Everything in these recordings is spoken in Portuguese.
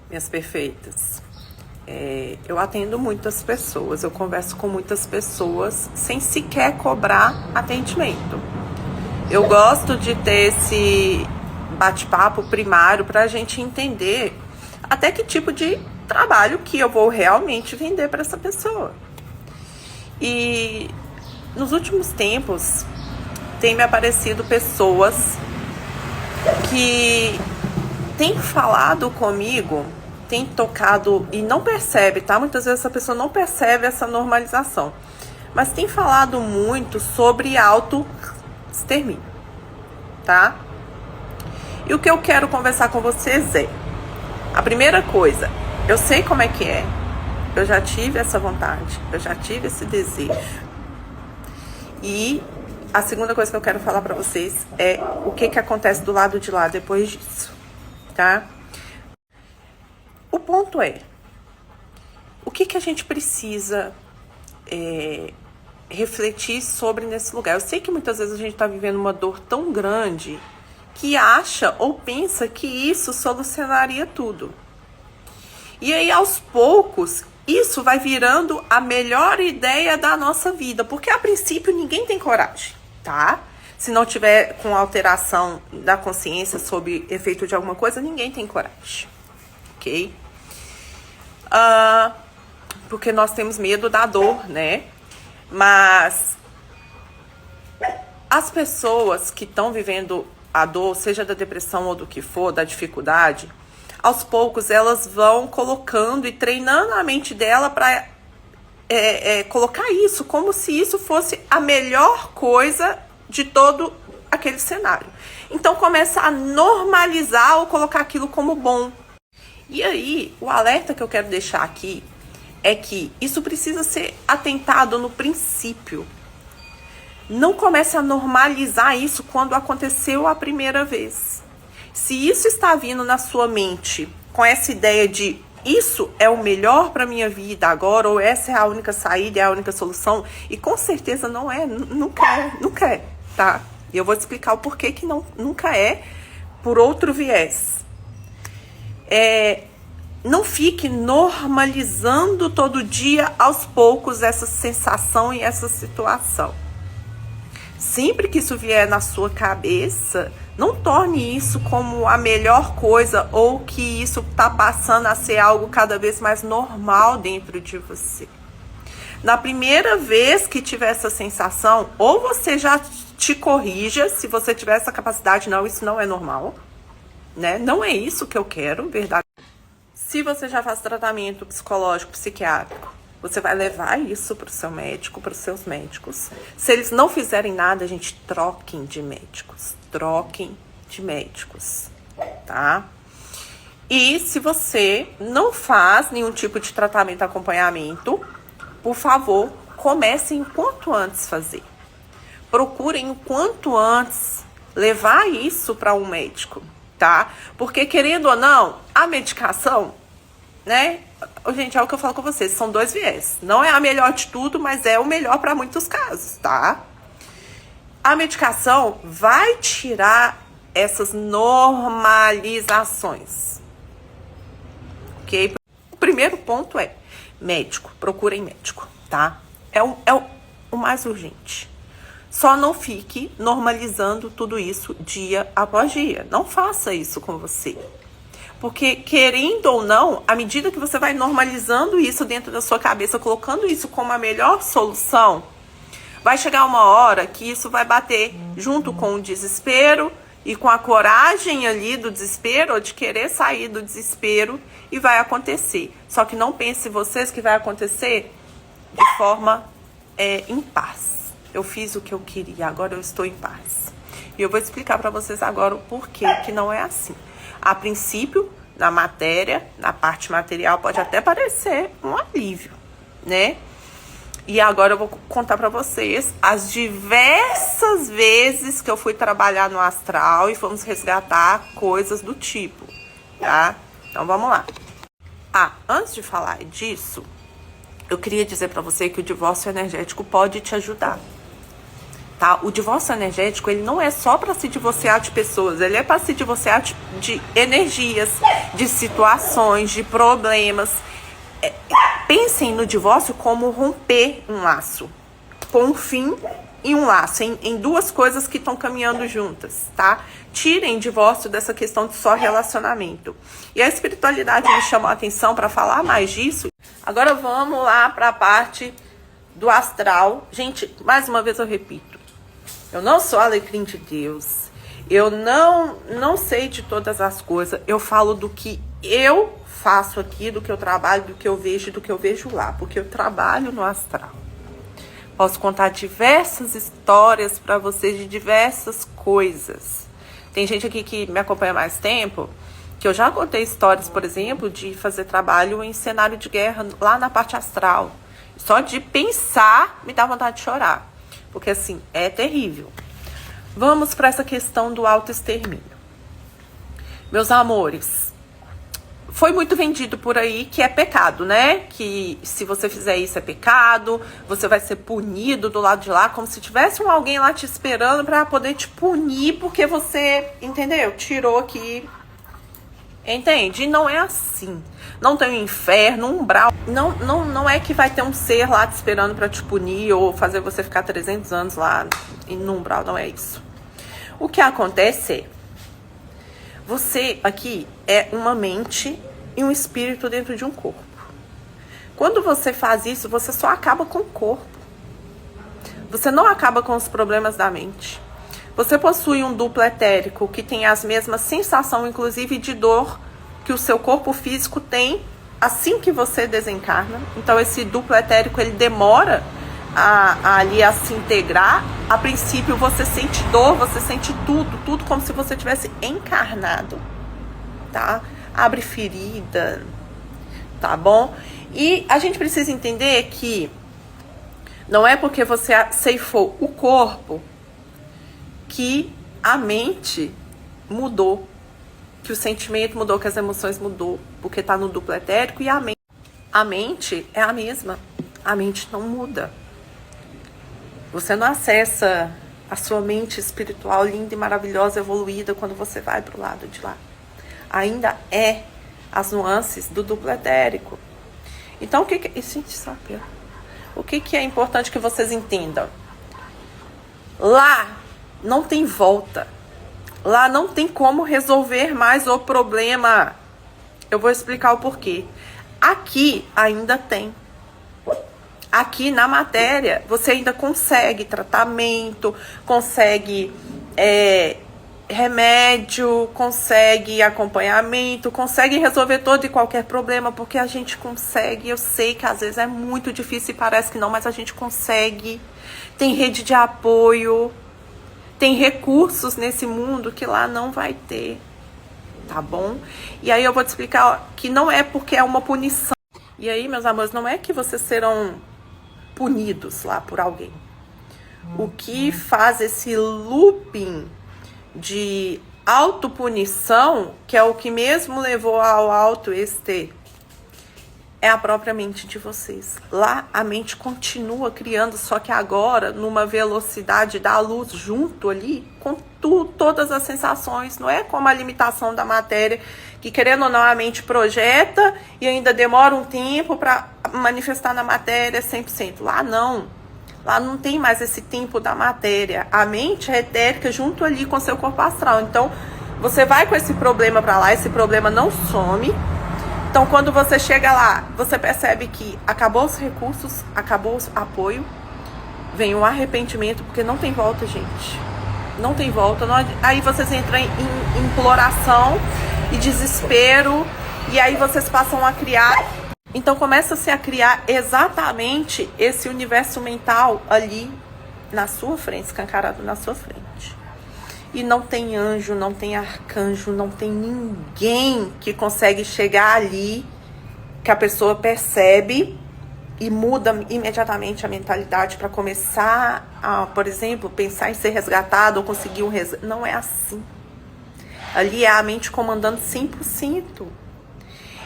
minhas perfeitas. Eu atendo muitas pessoas, eu converso com muitas pessoas sem sequer cobrar atendimento. Eu gosto de ter esse bate-papo primário para a gente entender até que tipo de trabalho que eu vou realmente vender para essa pessoa. E nos últimos tempos tem me aparecido pessoas que têm falado comigo, têm tocado e não percebe, tá? Muitas vezes essa pessoa não percebe essa normalização, mas tem falado muito sobre autoextermínio, tá? E o que eu quero conversar com vocês é: a primeira coisa, eu sei como é que é, eu já tive essa vontade, eu já tive esse desejo. E a segunda coisa que eu quero falar pra vocês é o que acontece do lado de lá depois disso, tá? O ponto é, o que a gente precisa refletir sobre nesse lugar? Eu sei que muitas vezes a gente tá vivendo uma dor tão grande que acha ou pensa que isso solucionaria tudo. E aí, aos poucos, isso vai virando a melhor ideia da nossa vida, porque a princípio ninguém tem coragem, tá? Se não tiver com alteração da consciência sob efeito de alguma coisa, ninguém tem coragem, ok? Porque nós temos medo da dor, né? Mas as pessoas que estão vivendo a dor, seja da depressão ou do que for, da dificuldade, aos poucos elas vão colocando e treinando a mente dela para colocar isso como se isso fosse a melhor coisa de todo aquele cenário. Então começa a normalizar ou colocar aquilo como bom. E aí, o alerta que eu quero deixar aqui é que isso precisa ser atentado no princípio. Não comece a normalizar isso quando aconteceu a primeira vez. Se isso está vindo na sua mente com essa ideia de isso é o melhor para minha vida agora, ou essa é a única saída, é a única solução, e com certeza não é, nunca é, tá? E eu vou te explicar o porquê que nunca é, por outro viés. Não fique normalizando todo dia, aos poucos, essa sensação e essa situação. Sempre que isso vier na sua cabeça, não torne isso como a melhor coisa ou que isso está passando a ser algo cada vez mais normal dentro de você. Na primeira vez que tiver essa sensação, ou você já te corrija, se você tiver essa capacidade, não, isso não é normal, né? Não é isso que eu quero, verdade. Se você já faz tratamento psicológico, psiquiátrico, você vai levar isso para o seu médico, para os seus médicos. Se eles não fizerem nada, gente, troquem de médicos. Troquem de médicos, tá? E se você não faz nenhum tipo de tratamento, acompanhamento, por favor, comecem o quanto antes fazer. Procurem o quanto antes levar isso para um médico, tá? Porque, querendo ou não, a medicação, né? Gente, é o que eu falo com vocês, são dois viés. Não é a melhor de tudo, mas é o melhor para muitos casos, tá? A medicação vai tirar essas normalizações, ok? O primeiro ponto é médico, procurem médico, tá? É o mais urgente. Só não fique normalizando tudo isso dia após dia. Não faça isso com você. Porque, querendo ou não, à medida que você vai normalizando isso dentro da sua cabeça, colocando isso como a melhor solução, vai chegar uma hora que isso vai bater junto com o desespero e com a coragem ali do desespero, ou de querer sair do desespero, e vai acontecer. Só que não pense vocês que vai acontecer de forma em paz. Eu fiz o que eu queria, agora eu estou em paz. E eu vou explicar para vocês agora o porquê que não é assim. A princípio, na matéria, na parte material, pode até parecer um alívio, né? E agora eu vou contar pra vocês as diversas vezes que eu fui trabalhar no astral e fomos resgatar coisas do tipo, tá? Então vamos lá. Antes de falar disso, eu queria dizer pra você que o divórcio energético pode te ajudar. tá? O divórcio energético, ele não é só para se divorciar de pessoas, ele é para se divorciar de energias, de situações, de problemas. Pensem no divórcio como romper um laço, com um fim e um laço, em duas coisas que estão caminhando juntas, tá? Tirem divórcio dessa questão de só relacionamento. E a espiritualidade me chamou a atenção para falar mais disso. Agora vamos lá para a parte do astral. Gente, mais uma vez eu repito, eu não sou alecrim de Deus, eu não sei de todas as coisas, eu falo do que eu faço aqui, do que eu trabalho, do que eu vejo e do que eu vejo lá, porque eu trabalho no astral. Posso contar diversas histórias para vocês de diversas coisas. Tem gente aqui que me acompanha há mais tempo, que eu já contei histórias, por exemplo, de fazer trabalho em cenário de guerra lá na parte astral. Só de pensar me dá vontade de chorar, porque assim, é terrível. Vamos para essa questão do autoextermínio. Meus amores, foi muito vendido por aí que é pecado, né? Que se você fizer isso é pecado, você vai ser punido do lado de lá, como se tivesse alguém lá te esperando para poder te punir, porque você, entendeu? Tirou aqui. Entende? E não é assim. Não tem um inferno, um umbral. Não é que vai ter um ser lá te esperando para te punir ou fazer você ficar 300 anos lá no umbral, não é isso. O que acontece é, você aqui é uma mente e um espírito dentro de um corpo. Quando você faz isso, você só acaba com o corpo. Você não acaba com os problemas da mente. Você possui um duplo etérico que tem as mesmas sensações, inclusive de dor, que o seu corpo físico tem assim que você desencarna. Então esse duplo etérico, ele demora ali a se integrar. A princípio você sente dor, você sente tudo como se você tivesse encarnado, tá? Abre ferida, tá bom? E a gente precisa entender que não é porque você ceifou o corpo que a mente mudou, que o sentimento mudou, que as emoções mudou, porque tá no duplo etérico. E a mente é a mesma, a mente não muda. Você não acessa a sua mente espiritual linda e maravilhosa, evoluída, quando você vai pro lado de lá. Ainda é as nuances do duplo etérico. Então, o que é importante que vocês entendam? Lá não tem volta. Lá não tem como resolver mais o problema. Eu vou explicar o porquê. Aqui ainda tem. Aqui na matéria, você ainda consegue tratamento, consegue remédio, consegue acompanhamento, consegue resolver todo e qualquer problema, porque a gente consegue. Eu sei que às vezes é muito difícil e parece que não, mas a gente consegue. Tem rede de apoio, tem recursos nesse mundo que lá não vai ter, tá bom? E aí eu vou te explicar que não é porque é uma punição. E aí, meus amores, não é que vocês serão punidos lá por alguém. O que faz esse looping de autopunição, que é o que mesmo levou ao auto-este, é a própria mente de vocês. Lá a mente continua criando, só que agora numa velocidade da luz junto ali, com todas as sensações. Não é como a limitação da matéria, que querendo ou não a mente projeta e ainda demora um tempo para manifestar na matéria 100%. Lá não. Lá não tem mais esse tempo da matéria. A mente é etérica junto ali com o seu corpo astral. Então, você vai com esse problema para lá, esse problema não some. Então, quando você chega lá, você percebe que acabou os recursos, acabou o apoio, vem o arrependimento, porque não tem volta, gente. Não tem volta. Não, aí vocês entram em imploração e desespero, e aí vocês passam a criar. Então começa-se a criar exatamente esse universo mental ali na sua frente, escancarado na sua frente. E não tem anjo, não tem arcanjo, não tem ninguém que consegue chegar ali, que a pessoa percebe e muda imediatamente a mentalidade para começar a, por exemplo, pensar em ser resgatado ou conseguir um resgate. Não é assim. Ali é a mente comandando 100%.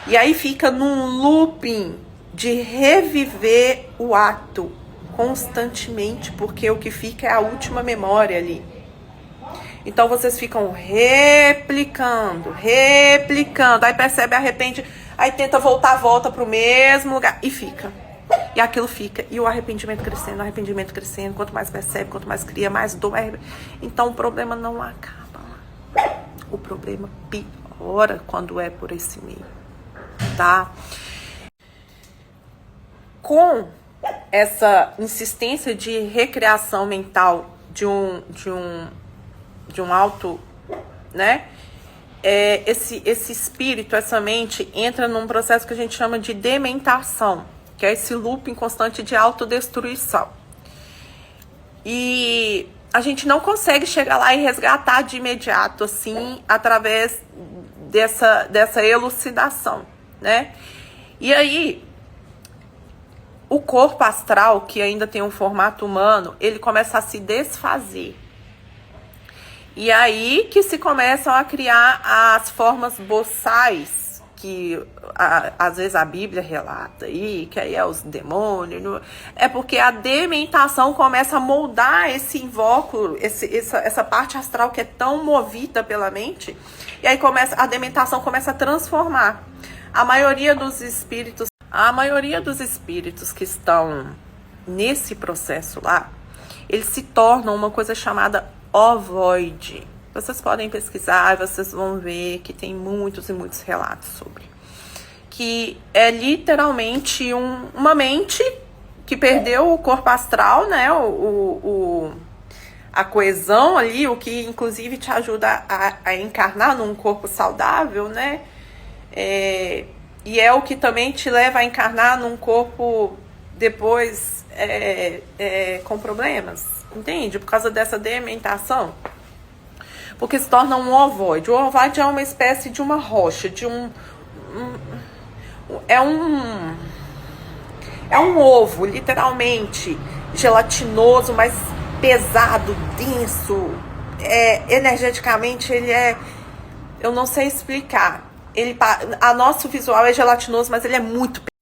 E aí fica num looping de reviver o ato constantemente, porque o que fica é a última memória ali. Então vocês ficam replicando, aí percebe, arrepende, aí tenta volta pro mesmo lugar e fica. E aquilo fica, e o arrependimento crescendo, quanto mais percebe, quanto mais cria, mais dor. Então o problema não acaba lá. O problema piora quando é por esse meio, tá? Com essa insistência de recriação mental de um alto, né? Esse espírito, essa mente entra num processo que a gente chama de dementação, que é esse looping constante de autodestruição. E a gente não consegue chegar lá e resgatar de imediato, assim, através dessa elucidação, né? E aí, o corpo astral, que ainda tem um formato humano, ele começa a se desfazer. E aí que se começam a criar as formas boçais, que às vezes a Bíblia relata aí, que aí é os demônios. É porque a dementação começa a moldar esse invólucro, essa parte astral que é tão movida pela mente. E aí a dementação começa a transformar. A maioria dos espíritos que estão nesse processo lá, eles se tornam uma coisa chamada ovoide. Vocês podem pesquisar, vocês vão ver que tem muitos e muitos relatos sobre. Que é literalmente uma mente que perdeu o corpo astral, né? A coesão ali, o que inclusive te ajuda a encarnar num corpo saudável, né? E é o que também te leva a encarnar num corpo depois com problemas. Entende? Por causa dessa dementação. Porque se torna um ovoide. O ovoide é uma espécie de uma rocha, é um ovo, literalmente, gelatinoso, mas pesado, denso. Energeticamente, ele eu não sei explicar. A nosso visual é gelatinoso, mas ele é muito pesado.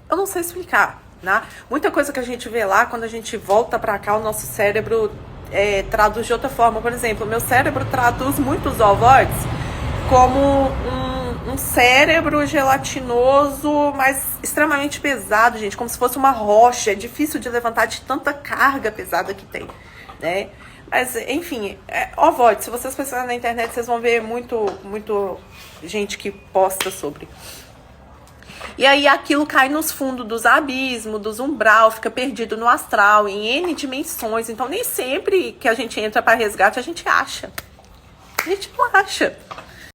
Eu não sei explicar. Né? Muita coisa que a gente vê lá, quando a gente volta pra cá, o nosso cérebro traduz de outra forma. Por exemplo, o meu cérebro traduz muitos ovoides como um cérebro gelatinoso, mas extremamente pesado, gente, como se fosse uma rocha. É difícil de levantar de tanta carga pesada que tem, né? Mas, enfim, ovoide. Se vocês pesquisarem na internet, vocês vão ver muito gente que posta sobre. E aí aquilo cai nos fundos dos abismos, dos umbral, fica perdido no astral, em N dimensões. Então nem sempre que a gente entra para resgate, a gente acha. A gente não acha.